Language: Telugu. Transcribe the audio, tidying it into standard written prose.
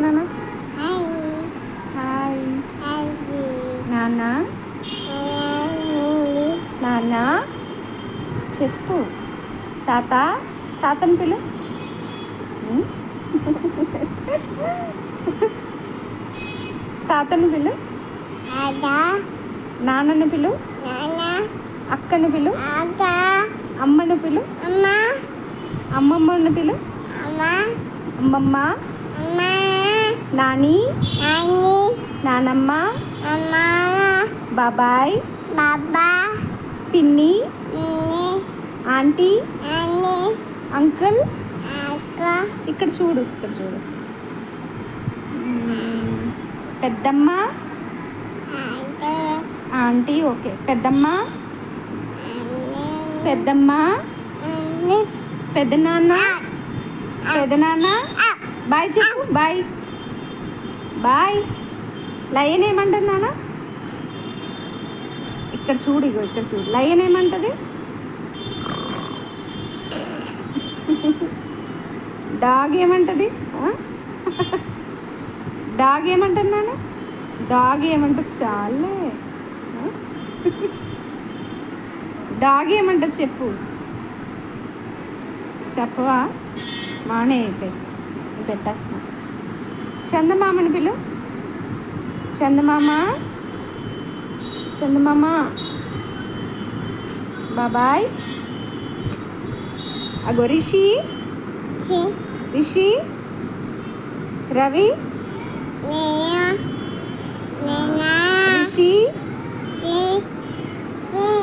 నాన్న హాయ్ హాయ్ హాయ్ నాన్న ఉంది నాన్న చెప్పు తాత తాతని పిలు ఉం? తాతని పిలు ఆదా నాన్నని పిలు నాన్న అక్కని పిలు ఆదా అమ్మని పిలు అమ్మ అమ్మమ్మని పిలు అమ్మ అమ్మమ్మ అమ్మ నాని నాని నానమ్మ అమ్మ బాబాయ్ బాబా పిన్ని ని ఆంటీ నాని అంకుల్ అక్క ఇక్కడ చూడు ఇక్కడ చూడు పెద్దమ్మ ఆదా ఆంటీ ఓకే పెద్దమ్మ అన్ని పెద్దమ్మ అన్ని పెద్దనాన్న పెద్దనాన్న బాయ్ చెప్పు బాయ్ బాయ్ లయన్ ఏమంటుంది నాన్న ఇక్కడ చూడు ఇగో ఇక్కడ చూడు లయన్ ఏమంటుంది డాగ్ ఏమంటుంది డాగ్ ఏమంటుంది నాన్న డాగ్ ఏమంటుంది చాలే డాగ్ ఏమంటుంది చెప్పు చెప్పవా మానే అయితే పెట్టేస్తున్నా చందమామని పిలు చందమామ చందమామ బాబాయ్ అగో రిషి చి రిషి రవి నేనా నేనా రిషి